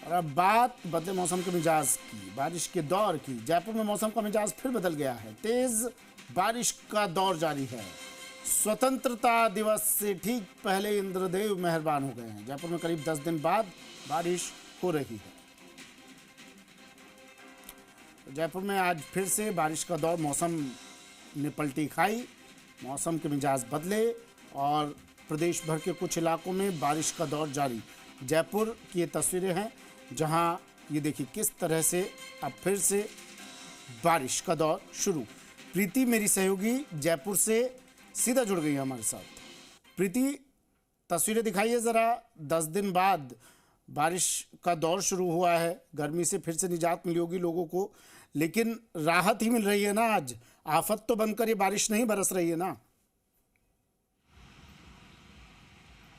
और अब बात बदले मौसम के मिजाज की, बारिश के दौर की। जयपुर में मौसम का मिजाज फिर बदल गया है। तेज बारिश का दौर जारी है। स्वतंत्रता दिवस से ठीक पहले इंद्रदेव मेहरबान हो गए हैं। जयपुर में करीब 10 दिन बाद बारिश हो रही है। जयपुर में आज फिर से बारिश का दौर, मौसम ने पलटी खाई, मौसम के मिजाज बदले और प्रदेश भर के कुछ इलाकों में बारिश का दौर जारी। जयपुर की ये तस्वीरें हैं जहां ये देखिए किस तरह से अब फिर से बारिश का दौर शुरू। प्रीति मेरी सहयोगी जयपुर से सीधा जुड़ गई है हमारे साथ। प्रीति, तस्वीरें दिखाइए ज़रा। 10 दिन बाद बारिश का दौर शुरू हुआ है। गर्मी से फिर से निजात मिली होगी लोगों को, लेकिन राहत ही मिल रही है ना। आज आफत तो बनकर ये बारिश नहीं बरस रही है ना।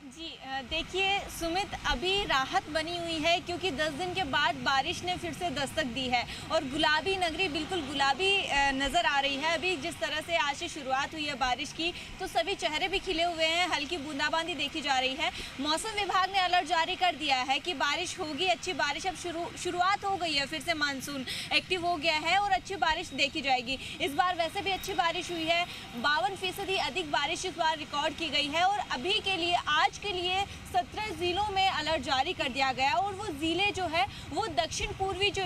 जी देखिए सुमित, अभी राहत बनी हुई है क्योंकि 10 दिन के बाद बारिश ने फिर से दस्तक दी है और गुलाबी नगरी बिल्कुल गुलाबी नज़र आ रही है। अभी जिस तरह से आज से शुरुआत हुई है बारिश की, तो सभी चेहरे भी खिले हुए हैं, हल्की बूंदाबांदी देखी जा रही है। मौसम विभाग ने अलर्ट जारी कर दिया है कि बारिश होगी, अच्छी बारिश। अब शुरुआत हो गई है, फिर से मानसून एक्टिव हो गया है और अच्छी बारिश देखी जाएगी। इस बार वैसे भी अच्छी बारिश हुई है, 52% अधिक बारिश इस बार रिकॉर्ड की गई है। और अभी के लिए, आज के लिए 17 जिलों में अलर्ट जारी कर दिया गया और वो जिले जो है वो दक्षिण पूर्वी जो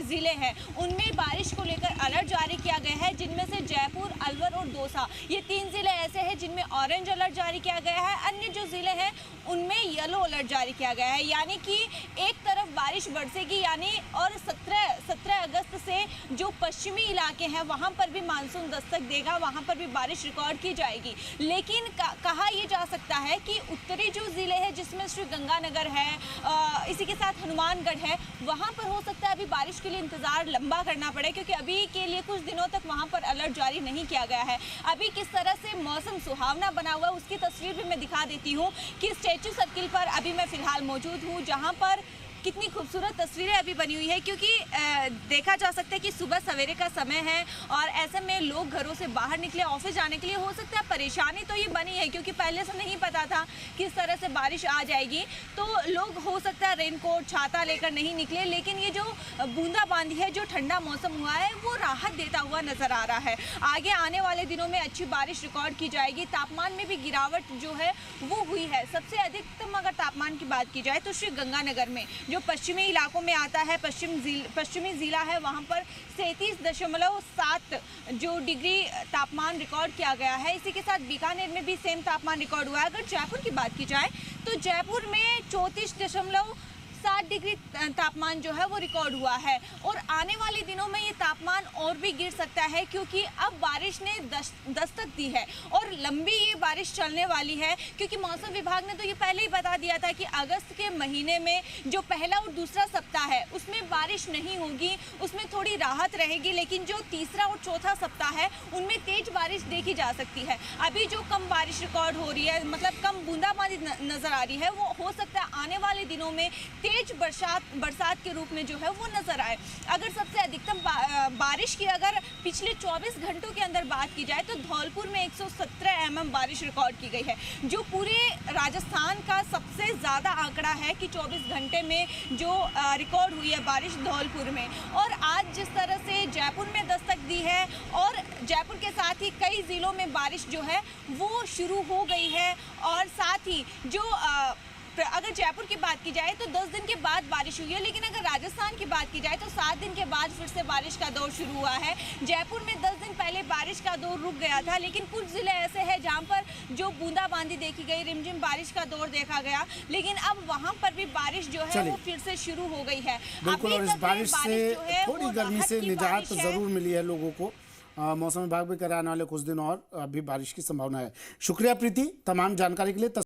जिले हैं उनमें बारिश को लेकर अलर्ट जारी किया गया है, जिनमें से जयपुर, अलवर और दौसा, ये 3 जिले ऐसे हैं जिनमें ऑरेंज अलर्ट जारी किया गया है। अन्य जो जिले हैं उनमें येलो अलर्ट जारी किया गया है। यानी कि एक तरफ बारिश बरसेगी, यानी और 17 अगस्त से जो पश्चिमी इलाके हैं वहाँ पर भी मानसून दस्तक देगा, वहाँ पर भी बारिश रिकॉर्ड की जाएगी। लेकिन कहा यह जा सकता है कि उत्तरी जो जिले हैं जिसमें श्री गंगानगर है, इसी के साथ हनुमानगढ़ है, वहाँ पर हो सकता है अभी बारिश के लिए इंतजार लंबा करना पड़े, क्योंकि अभी के लिए कुछ दिनों तक वहाँ पर अलर्ट जारी नहीं किया गया है। अभी किस तरह से मौसम सुहावना बना हुआ है उसकी तस्वीर भी मैं दिखा देती हूँ कि स्टैचू सर्किल पर अभी मैं फिलहाल मौजूद हूँ, जहाँ पर कितनी खूबसूरत तस्वीरें अभी बनी हुई है। क्योंकि देखा जा सकता है कि सुबह सवेरे का समय है और ऐसे में लोग घरों से बाहर निकले ऑफिस जाने के लिए। हो सकता है परेशानी तो ये बनी है क्योंकि पहले से नहीं पता था किस तरह से बारिश आ जाएगी, तो लोग हो सकता है रेनकोट, छाता लेकर नहीं निकले। लेकिन ये जो बूंदाबांदी है, जो ठंडा मौसम हुआ है, वो राहत देता हुआ नजर आ रहा है। आगे आने वाले दिनों में अच्छी बारिश रिकॉर्ड की जाएगी। तापमान में भी गिरावट जो है वो हुई है। सबसे अधिकतम अगर तापमान की बात की जाए तो श्री गंगानगर में, जो पश्चिमी इलाकों में आता है, पश्चिमी जिला है, वहाँ पर 37.7 जो डिग्री तापमान रिकॉर्ड किया गया है। इसी के साथ बीकानेर में भी सेम तापमान रिकॉर्ड हुआ है। अगर जयपुर की बात की जाए तो जयपुर में 34.7 डिग्री तापमान जो है वो रिकॉर्ड हुआ है और आने वाले दिनों में ये तापमान और भी गिर सकता है क्योंकि अब बारिश ने दस्तक दी है और लंबी ये बारिश चलने वाली है। क्योंकि मौसम विभाग ने तो ये पहले ही बता दिया था कि अगस्त के महीने में जो पहला और दूसरा सप्ताह है उसमें बारिश नहीं होगी, उसमें थोड़ी राहत रहेगी, लेकिन जो तीसरा और चौथा सप्ताह है उनमें तेज बारिश देखी जा सकती है। अभी जो कम बारिश रिकॉर्ड हो रही है, मतलब कम बूंदाबांदी नजर आ रही है, वो हो सकता है आने वाले दिनों में तेज बरसात के रूप में जो है वो नजर आए। अगर सबसे अधिकतम बारिश की अगर पिछले 24 घंटों के अंदर बात की जाए तो धौलपुर में 117 mm बारिश रिकॉर्ड की गई है, जो पूरे राजस्थान का सबसे ज़्यादा आंकड़ा है कि 24 घंटे में जो रिकॉर्ड हुई है बारिश धौलपुर में। और आज जिस तरह से जयपुर में दस्तक दी है और जयपुर के साथ ही कई ज़िलों में बारिश जो है वो शुरू हो गई है। और साथ ही जो अगर जयपुर की बात की जाए तो 10 दिन के बाद बारिश हुई है, लेकिन अगर राजस्थान की बात की जाए तो 7 दिन के बाद फिर से बारिश का दौर शुरू हुआ है। जयपुर में 10 दिन पहले बारिश का दौर रुक गया था, लेकिन कुछ जिले ऐसे हैं जहां पर जो बूंदाबांदी देखी गई, रिमझिम बारिश का दौर देखा गया, लेकिन अब वहां पर भी बारिश जो है वो फिर से शुरू हो गई है। बिल्कुल, और इस बारिश से थोड़ी गर्मी से निजात जरूर मिली है लोगों को। मौसम विभाग भी कराने वाले कुछ दिन और अभी बारिश की संभावना है। शुक्रिया प्रीति तमाम जानकारी के लिए।